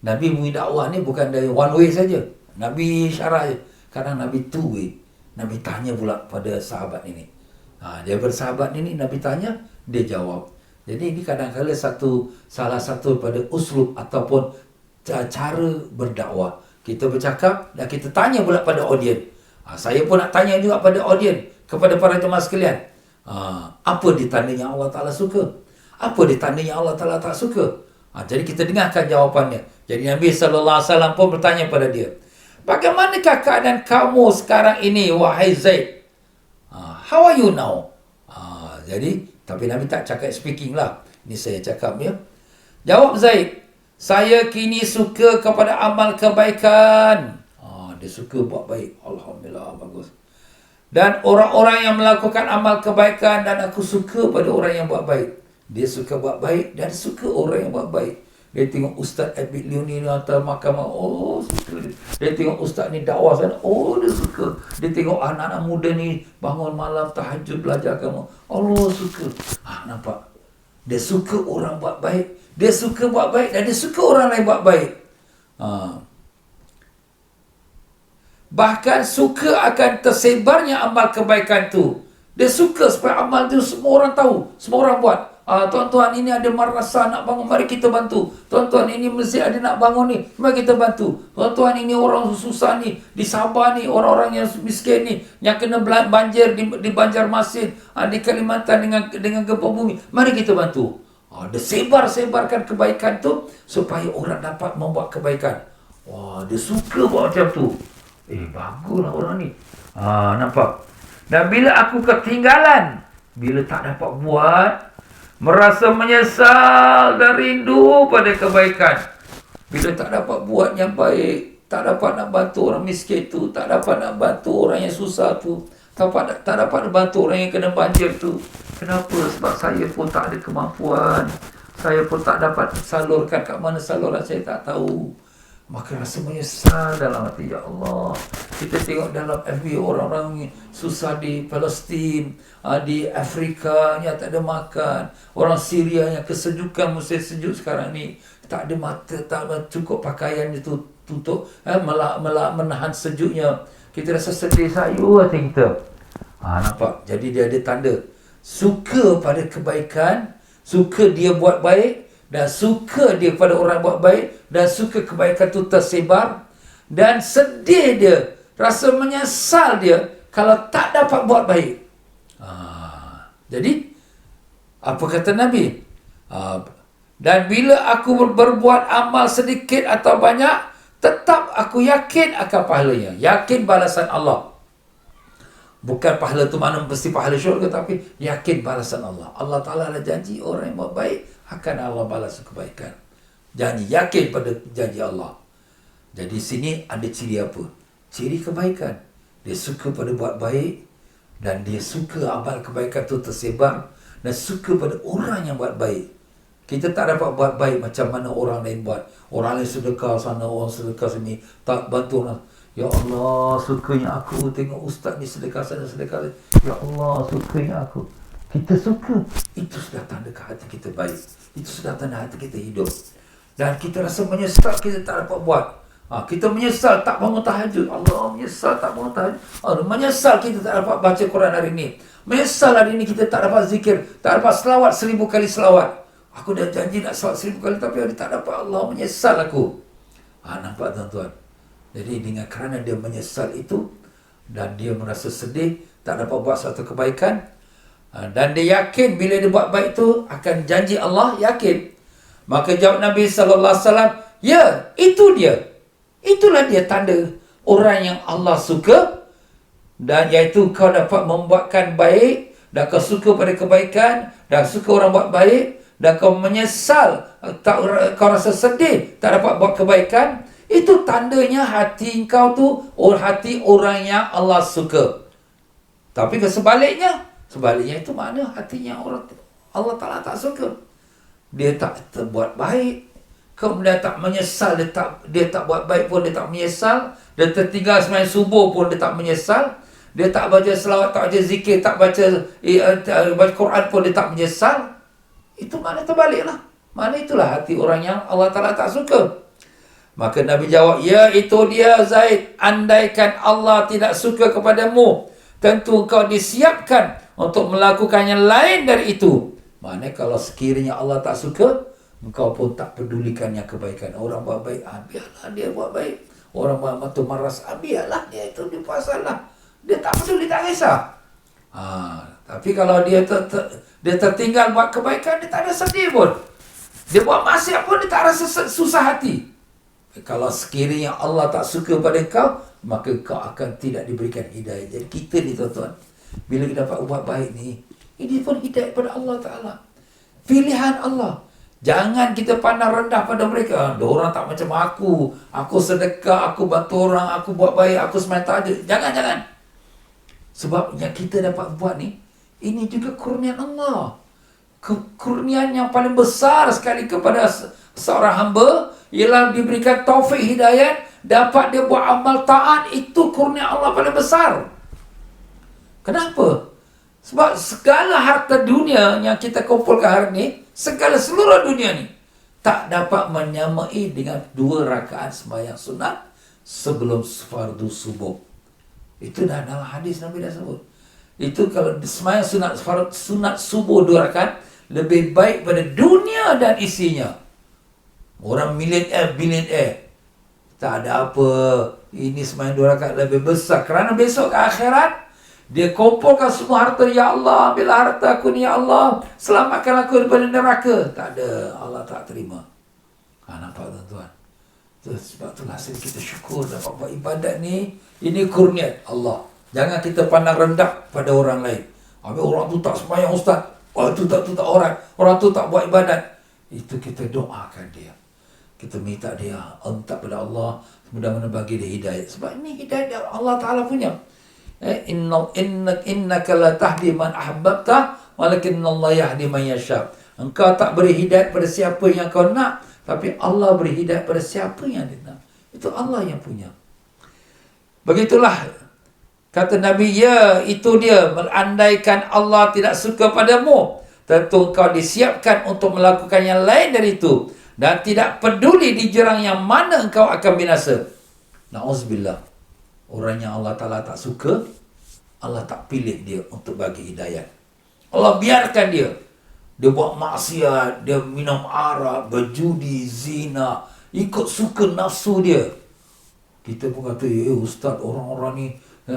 Nabi punya dakwah ni bukan dari one way saja. Nabi syarah je. Kadang Nabi two way. Nabi tanya pula pada sahabat ini. Dia bersahabat ini, Nabi tanya, dia jawab. Jadi ini kadang-kadang salah satu pada uslub ataupun cara berdakwah. Kita bercakap dan kita tanya pula pada audien. Saya pun nak tanya juga pada audien, kepada para jemaah sekalian. Apa ditanda yang Allah Ta'ala suka? Apa ditanda yang Allah Ta'ala tak suka? Jadi kita dengarkan jawapannya. Jadi Nabi SAW pun bertanya pada dia, bagaimanakah keadaan kamu sekarang ini, wahai Zaid? How are you now? Jadi, tapi Nabi tak cakap speaking lah. Ini saya cakap ya. Jawab Zaid, saya kini suka kepada amal kebaikan. Dia suka buat baik. Alhamdulillah, bagus. Dan orang-orang yang melakukan amal kebaikan, dan aku suka pada orang yang buat baik. Dia suka buat baik dan suka orang yang buat baik. Dia tengok Ustaz Abid Liu ni hantar mahkamah, suka dia. Dia tengok Ustaz ni dakwah sana, dia suka. Dia tengok anak-anak muda ni bangun malam tahajud belajar agama, Allah suka. Nampak? Dia suka orang buat baik, dia suka buat baik dan dia suka orang lain buat baik. Bahkan suka akan tersebarnya amal kebaikan tu. Dia suka supaya amal tu semua orang tahu, semua orang buat. Tuan-tuan ini ada madrasah nak bangun, mari kita bantu. Tuan-tuan ini masjid ada nak bangun ni, mari kita bantu. Tuan-tuan ini orang susah ni, di Sabah ni, orang-orang yang miskin ni, yang kena banjir di Banjarmasin, di Kalimantan dengan gempa bumi, mari kita bantu. Dia sebarkan kebaikan tu supaya orang dapat membuat kebaikan. Dia suka buat macam tu. Baguslah orang ni. Nampak? Dan bila aku ketinggalan, bila tak dapat buat, merasa menyesal dan rindu pada kebaikan. Bila tak dapat buat yang baik, tak dapat nak bantu orang miskin tu, tak dapat nak bantu orang yang susah tu, tak dapat nak bantu orang yang kena banjir tu. Kenapa? Sebab saya pun tak ada kemampuan. Saya pun tak dapat salurkan, kat mana saluran saya tak tahu. Maka rasa menyesal dalam hati. Ya Allah, kita tengok dalam FB orang-orang susah di Palestin, di Afrika yang tak ada makan, orang Syria yang kesejukan musim sejuk sekarang ni, tak ada mata, tak ada cukup pakaian itu untuk menahan sejuknya. Kita rasa sedih sayu hati kita. Nampak? Jadi dia ada tanda suka pada kebaikan, suka dia buat baik, dan suka dia kepada orang buat baik, dan suka kebaikan itu tersebar, dan sedih dia, rasa menyesal dia kalau tak dapat buat baik. Jadi Apa kata Nabi? Dan bila aku berbuat amal sedikit atau banyak, tetap aku yakin akan pahalanya. Yakin balasan Allah. Bukan pahala tu mana mesti pahala syurga, tapi yakin balasan Allah. Allah Ta'ala ada janji orang yang buat baik akan Allah balas kebaikan. Janji, yakin pada janji Allah. Jadi sini ada ciri apa? Ciri kebaikan. Dia suka pada buat baik dan dia suka amal kebaikan tu tersebar dan suka pada orang yang buat baik. Kita tak dapat buat baik macam mana orang lain buat. Orang lain sedekah sana, orang sedekah sini, tak bantu orang. Ya Allah, sukanya aku tengok ustaz ni sedekah sana, sedekah lain. Ya Allah, sukanya aku. Kita suka. Itu sudah tanda hati kita baik. Itu sudah tanda hati kita hidup. Dan kita rasa menyesal kita tak dapat buat. Kita menyesal tak bangun tahajud. Allah, menyesal tak bangun tahajud. Menyesal kita tak dapat baca Quran hari ini. Menyesal hari ini kita tak dapat zikir. Tak dapat selawat 1000 kali selawat. Aku dah janji nak selawat 1000 kali tapi hari tak dapat. Allah, menyesal aku. Nampak tuan-tuan? Jadi dengan kerana dia menyesal itu dan dia merasa sedih, tak dapat buat suatu kebaikan, dan dia yakin bila dia buat baik itu akan janji Allah, yakin. Maka jawab Nabi SAW, ya, itu dia. Itulah dia tanda orang yang Allah suka, dan iaitu kau dapat membuatkan baik, dan kau suka pada kebaikan, dan suka orang buat baik, dan kau menyesal, kau rasa sedih, tak dapat buat kebaikan. Itu tandanya hati kau tu hati orang yang Allah suka. Tapi sebaliknya itu mana hatinya orang Allah Ta'ala tak suka. Dia tak buat baik, kemudian tak menyesal, dia tak buat baik pun dia tak menyesal, dia tertinggal sembahyang subuh pun dia tak menyesal, dia tak baca selawat, tak baca zikir, tak baca Quran pun dia tak menyesal. Itu mana terbaliklah. Mana itulah hati orang yang Allah Ta'ala tak suka. Maka Nabi jawab, ya, itu dia Zaid. Andaikan Allah tidak suka kepadamu, tentu kau disiapkan untuk melakukan yang lain dari itu. Maknanya kalau sekiranya Allah tak suka, engkau pun tak pedulikan yang kebaikan. Orang buat baik, biarlah dia buat baik. Orang buat matu maras, biarlah dia itu dipasalah. Dia tak peduli, tak kisah. Tapi kalau dia tertinggal buat kebaikan, dia tak ada sedih pun. Dia buat maksiat pun dia tak rasa susah hati. Kalau sekiranya Allah tak suka pada kau, maka kau akan tidak diberikan hidayah. Jadi kita ni tuan-tuan, bila kita dapat buat baik ni, ini pun hidayah pada Allah Ta'ala. Pilihan Allah. Jangan kita pandang rendah pada mereka. Diorang tak macam aku. Aku sedekah, aku bantu orang, aku buat baik, aku sembahyang tahajud. Jangan. Sebab yang kita dapat buat ni, ini juga kurnian Allah. Kurnian yang paling besar sekali kepada seorang hamba ialah diberikan taufik hidayat, dapat dia buat amal taat. Itu kurnia Allah paling besar. Kenapa? Sebab segala harta dunia yang kita kumpulkan hari ini, seluruh dunia ni, tak dapat menyamai dengan 2 rakaat sembahyang sunat sebelum fardu subuh. Itu dah dalam hadis Nabi dah sebut. Itu kalau sembahyang sunat subuh 2 rakaat, lebih baik pada dunia dan isinya. Orang bilioner, tak ada apa. Ini sembahyang 2 rakaat lebih besar. Kerana besok ke akhirat, dia kumpulkan semua harta. Ya Allah, ambillah harta aku ni, ya Allah, selamatkan aku daripada neraka. Tak ada, Allah tak terima. Nampak tuan-tuan? Sebab itulah kita syukur dapat buat ibadat ni. Ini kurnia Allah. Jangan kita pandang rendah pada orang lain. Orang tu tak sembahyang ustaz, orang tu tak orang tu tak buat ibadat. Itu kita doakan dia. Kita minta dia entah pada Allah, mudah-mudahan bagi dia hidayah. Sebab ini hidayah Allah Ta'ala punya. Innaka la tahdi man ahbabta, walakinna Allah yahdi man yasha. Engkau tak beri hidayah pada siapa yang kau nak, tapi Allah beri hidayah pada siapa yang dia nak. Itu Allah yang punya. Begitulah kata Nabi, ya, itu dia. Andaikan Allah tidak suka padamu, tentu engkau disiapkan untuk melakukan yang lain dari itu, dan tidak peduli di jurang yang mana engkau akan binasa. Na'udzubillah. Orang yang Allah Ta'ala tak suka, Allah tak pilih dia untuk bagi hidayah. Allah biarkan dia. Dia buat maksiat, dia minum arak, berjudi, zina, ikut suka nafsu dia. Kita pun kata, ustaz, orang-orang ni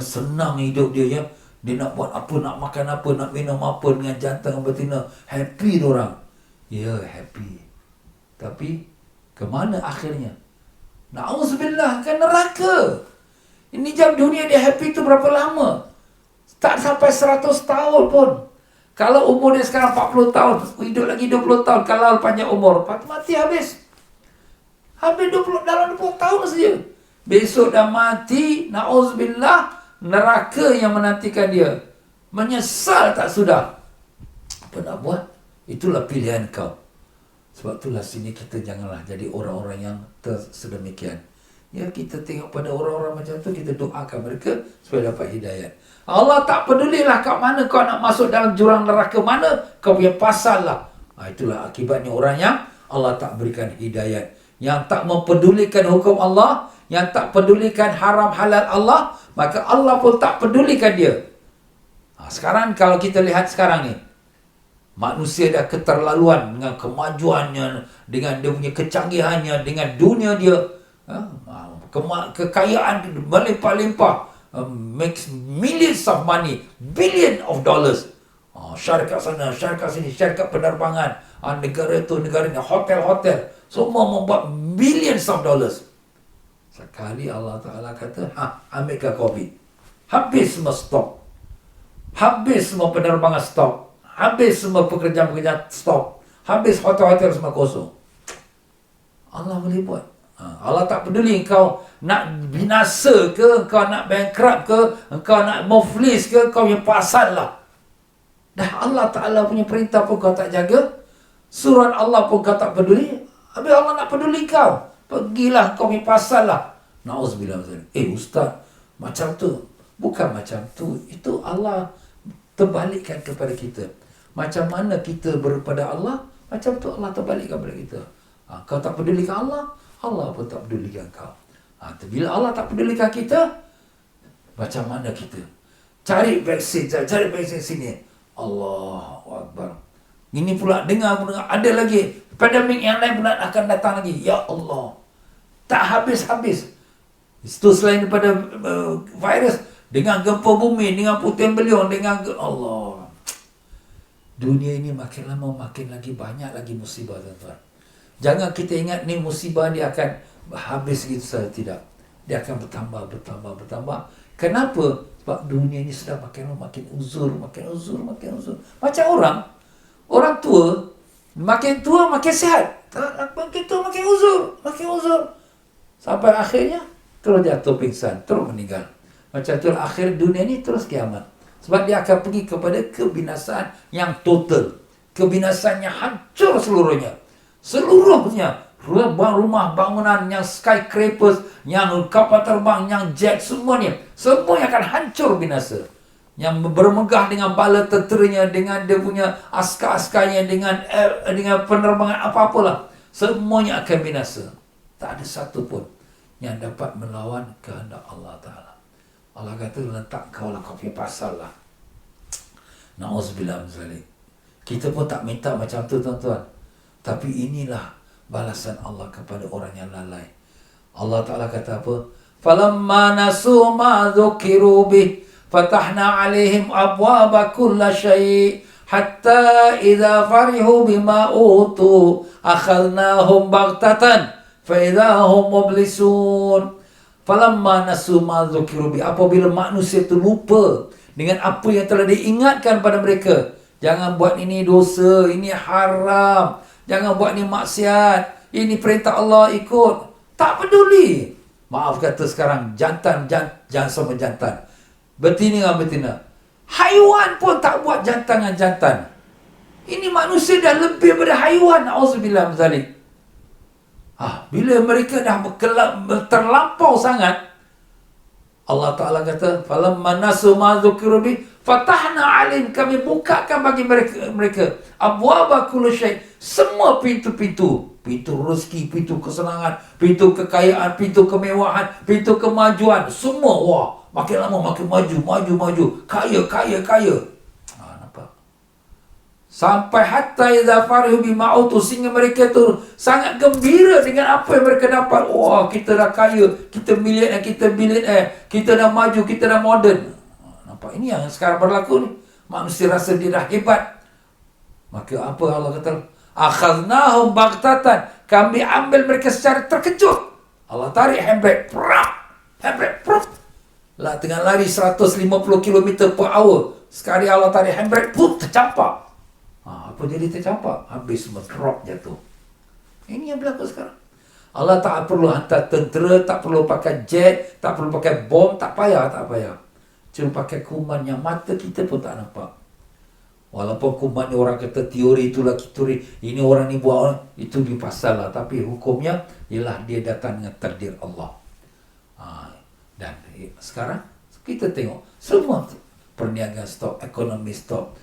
senang hidup dia, ya. Dia nak buat apa, nak makan apa, nak minum apa dengan jantan dan betina. Happy diorang. Ya, happy. Tapi, ke mana akhirnya? Na'udzubillah, kan neraka. Ini jam dunia dia happy tu berapa lama? Tak sampai 100 tahun pun. Kalau umur dia sekarang 40 tahun, hidup lagi 20 tahun, kalau panjang umur, mati habis. Habis dalam 20 tahun saja. Besok dah mati, na'udzubillah, neraka yang menantikan dia. Menyesal tak sudah. Apa nak buat? Itulah pilihan kau. Sebab itulah sini kita janganlah jadi orang-orang yang sedemikian. Ya, kita tengok pada orang-orang macam tu, kita doakan mereka supaya dapat hidayat. Allah tak pedulilah kat mana kau nak masuk dalam jurang neraka mana, kau punya pasal lah. Itulah akibatnya orang yang Allah tak berikan hidayat. Yang tak mempedulikan hukum Allah, yang tak pedulikan haram halal Allah, maka Allah pun tak pedulikan dia. Sekarang kalau kita lihat sekarang ni, manusia dah keterlaluan dengan kemajuannya, dengan dia punya kecanggihannya, dengan dunia dia, kekayaan berlimpah-limpah, makes millions of money, billion of dollars. Syarikat sana, syarikat sini, syarikat penerbangan, negara tu, negara ni, hotel-hotel, semua membuat billions of dollars. Sekali Allah Ta'ala kata, ambilkan COVID. Habis semua stop. Habis semua penerbangan stop. Habis semua pekerjaan-pekerjaan stop. Habis hotel-hotel semua kosong. Allah boleh buat. Allah tak peduli kau nak binasa ke, kau nak bankrupt ke, kau nak muflis ke, kau punya pasal lah. Dah Allah Ta'ala punya perintah pun kau tak jaga. Surat Allah pun kau tak peduli. Habis Allah nak peduli kau. Pergilah kau punya pasal lah. Na'udzubillah. Ustaz, macam tu. Bukan macam tu. Itu Allah terbalikkan kepada kita. Macam mana kita berpada Allah, macam tu Allah terbalikkan kepada kita. Kau tak pedulikan Allah, Allah pun tak pedulikan kau. Bila Allah tak pedulikan kita, macam mana kita? Cari vaksin sini. Allahu Akbar. Ini pula dengar, ada lagi pandemik yang lain pula akan datang lagi. Ya Allah, tak habis-habis. Itu selain daripada virus, dengan gempa bumi, dengan puting beliung, dengan Allah. Dunia ini makin lama makin lagi banyak lagi musibah, tuan-tuan. Jangan kita ingat ni musibah dia akan habis gitu saja, tidak. Dia akan bertambah. Kenapa? Sebab dunia ini sudah makin lama makin uzur. Macam orang tua, makin tua makin sihat. Makin tua makin uzur. Sampai akhirnya terus jatuh pingsan, terus meninggal. Macam itulah akhir dunia ini terus kiamat. Sebab dia akan pergi kepada kebinasaan yang total. Kebinasaan yang hancur seluruhnya. Rumah bangunan, yang skyscrapers, yang kapal terbang, yang jet, semuanya akan hancur binasa. Yang bermegah dengan bala tenteranya, dengan dia punya askar-askarnya, dengan penerbangan apa-apalah, semuanya akan binasa. Tak ada satu pun yang dapat melawan kehendak Allah Ta'ala. Allah kata, letak kau lah, kau punya pasal lah. Na'udzubillah min zalik. Kita pun tak minta macam tu, tuan-tuan. Tapi inilah balasan Allah kepada orang yang lalai. Allah Ta'ala kata apa? Falamma nasu ma dhukiru bih fatahna alaihim abwaba kulla syai' hatta idza farihu bima utu akhadnahum baghtatan fa idza hum mublisun. Falamma nasu ma dhukiru bih, apabila manusia itu lupa dengan apa yang telah diingatkan pada mereka. Jangan buat ini dosa, ini haram. Jangan buat ni maksiat. Ini perintah Allah, ikut. Tak peduli. Maaf kata sekarang, jantan sama jantan. Betina dengan betina. Haiwan pun tak buat jantan dengan jantan. Ini manusia dah lebih daripada haiwan. Na'udzubillah min zalik. Bila mereka dah terlampau sangat, Allah Ta'ala kata, falamma nasu ma dzukiru bi fatahna alim, kami bukakan bagi mereka abwaba kulli syai', semua pintu-pintu, pintu rezeki, pintu kesenangan, pintu kekayaan, pintu kemewahan, pintu kemajuan, semua. Makin lama makin maju, kaya. Nampak? Sampai hatta idza farihu bima utu, sehingga mereka tu sangat gembira dengan apa yang mereka dapat. Kita dah kaya, kita milioner, kita dah maju, kita dah moden. Nampak? Ini yang sekarang berlaku ni. Manusia rasa dia dah hebat. Maka apa Allah kata? Akhadnahum baghtatan. Kami ambil mereka secara terkejut. Allah tarik handbrake. Handbrake. Lah tengah lari 150 km per hour. Sekali Allah tarik handbrake. Tercampak. Apa jadi tercampak? Habis semua drop jatuh. Ini yang berlaku sekarang. Allah tak perlu hantar tentera, tak perlu pakai jet, tak perlu pakai bom, tak payah. Cuma pakai kuman yang mata kita pun tak nampak. Walaupun kuman ni orang kata teori itulah teori, ini orang ni buat, itu di pasal lah. Tapi hukumnya ialah dia datang dengan takdir Allah. Dan sekarang kita tengok semua perniagaan stop, ekonomi stop,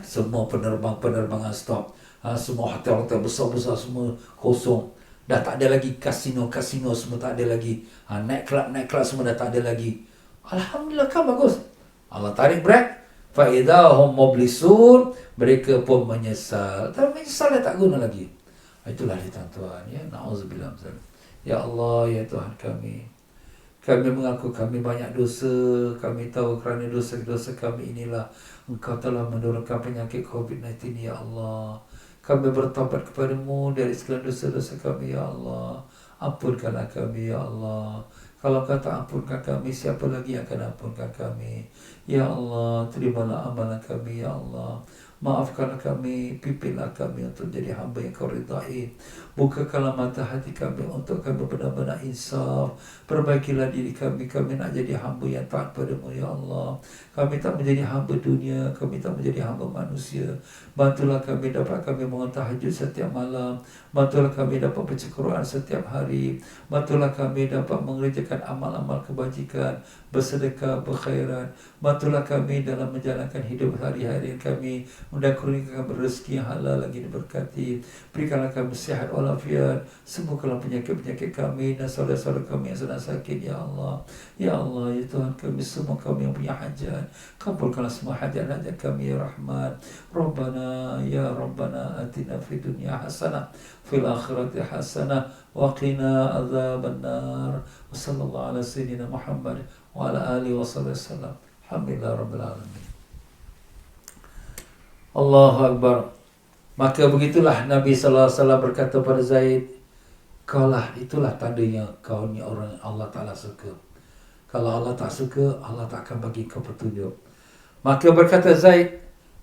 semua penerbangan stop, semua hotel-hotel besar-besar semua kosong. Dah tak ada lagi kasino semua tak ada lagi. Night club semua dah tak ada lagi. Alhamdulillah kan bagus. Allah tarik brake. Fa'idahum mublisun. Mereka pun menyesal. Tapi menyesal dah tak guna lagi. Itulah dia tuan-tuan. Ya, na'udzubillah. Ya Allah, ya Tuhan kami. Kami mengaku kami banyak dosa. Kami tahu kerana dosa-dosa kami inilah Engkau telah menurunkan penyakit COVID-19 ya Allah. Kami bertaubat kepadamu dari segala dosa-dosa kami ya Allah. Ampunkanlah kami ya Allah. Kalau Kau tak ampunkan kami, siapa lagi yang akan ampunkan kami? Ya Allah, terimalah amalan kami ya Allah. Maafkanlah kami, pimpinlah kami untuk jadi hamba yang Kau ridai. Bukakanlah mata hati kami untuk kami benar-benar insaf. Perbaikilah diri kami nak jadi hamba yang taat padamu ya Allah. Kami tak menjadi hamba dunia, kami tak menjadi hamba manusia. Bantulah kami dapat kami bangun tahajud setiap malam. Bantulah kami dapat baca Quran setiap hari. Bantulah kami dapat mengerjakan amal-amal kebajikan, bersedekah, berkhairan. Bantulah kami dalam menjalankan hidup hari-hari kami. Mudah kurniakan rezeki yang halal lagi diberkati. Berikanlah kami sihat walafiat. Sembuhkanlah penyakit-penyakit kami dan saudara-saudara kami yang sedang sakit ya Allah. Ya Allah, ya Tuhan kami semua, kami yang punya hajat, kabulkanlah semua hajat-hajat kami ya Rahman. Rabbana ya Rabbana atina fid dunya hasanah fil akhirati hasanah wa qina adzabannar. Wa sallallahu ala sayyidina Muhammad wa ala alihi wa sallam. Alhamdulillah rabbil alamin. Allahu Akbar. Maka begitulah Nabi sallallahu alaihi wasallam berkata pada Zaid, kaulah itulah tandanya kau ni orang yang Allah Ta'ala suka. Kalau Allah tak suka, Allah tak akan bagi kau petunjuk. Maka berkata Zaid,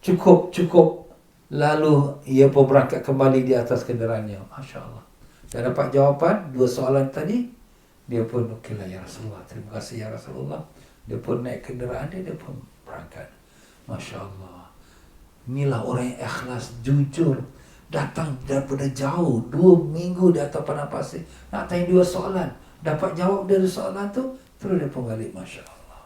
cukup. Lalu ia pun berangkat kembali di atas kenderaannya. Masya Allah. Dia dapat jawapan 2 soalan tadi. Dia pun okeylah ya Rasulullah. Terima kasih ya Rasulullah. Dia pun naik kenderaan dia pun berangkat. Masya Allah. Inilah orang yang ikhlas, jujur. Datang daripada jauh, 2 minggu di atas padang pasir. Nak tanya 2 soalan. Dapat jawab dari soalan tu, terus dia pun balik. Masya Allah.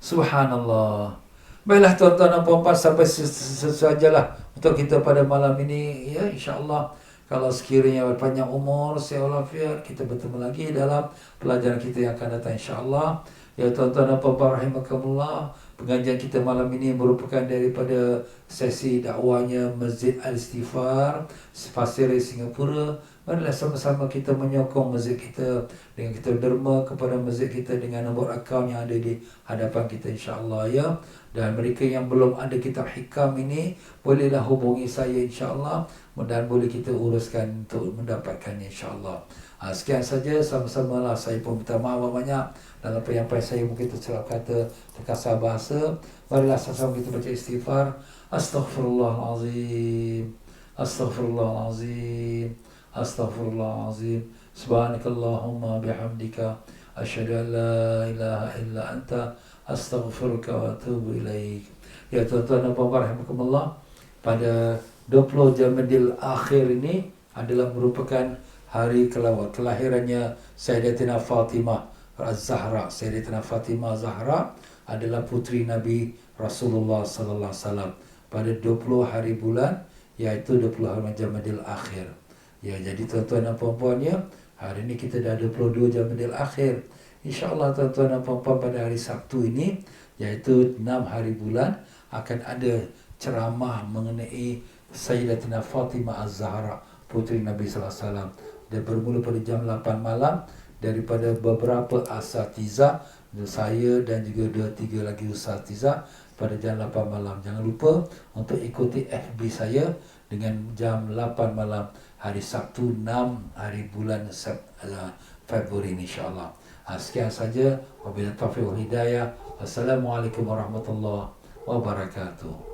Subhanallah. Baiklah tuan-tuan dan puan-puan, sampai sesajalah untuk kita pada malam ini. Ya, insyaAllah. Kalau sekiranya berpanjang umur, sehat walafiat, kita bertemu lagi dalam pelajaran kita yang akan datang insyaAllah. Ya tuan-tuan dan puan-puan rahimakumullah, pengajian kita malam ini merupakan daripada sesi dakwahnya Masjid Al-Istighfar Pasir Ris Singapura. Marilah sama-sama kita menyokong masjid kita dengan kita derma kepada masjid kita dengan nombor akaun yang ada di hadapan kita insya-Allah ya. Dan mereka yang belum ada kitab hikam ini, bolehlah hubungi saya insya-Allah dan boleh kita uruskan untuk mendapatkannya insya-Allah. Sekian saja, sama-sama lah saya pun minta maaf banyak dalam penyampaian saya mungkin tersilap kata, terkasar bahasa. Marilah sama-sama kita baca istighfar. Astaghfirullahalazim. Astaghfirullahalazim. Astaghfirullahalazim. Subhanakallahumma bihamdika asyhadu an la ilaha illa anta astaghfiruka wa atubu ilaik. Ya tuan-tuan dan puan-puan rahimakumullah, pada 20 Jamadil Akhir ini adalah merupakan hari kelahirannya Sayyidatina Fatimah Az-Zahra. Sayyidatina Fatimah Zahra adalah puteri Nabi Rasulullah sallallahu alaihi wasallam pada 20 hari bulan, iaitu 20 hari Jamadil Akhir. Ya, jadi tuan-tuan dan puan-puan ya, hari ini kita dah 22 Jamadil Akhir. InsyaAllah tuan-tuan dan puan-puan pada hari Sabtu ini, iaitu 6 hari bulan, akan ada ceramah mengenai Sayyidatina Fatimah Az-Zahra, puteri Nabi sallallahu alaihi wasallam. Dia bermula pada jam 8 malam daripada beberapa asatizah saya dan juga 2-3 lagi Ustaz pada jam 8 malam. Jangan lupa untuk ikuti FB saya dengan jam 8 malam hari Sabtu 6 hari bulan Februari insya-Allah. Sekian saja. Wabillahi taufiq wal hidayah. Assalamualaikum warahmatullahi wabarakatuh.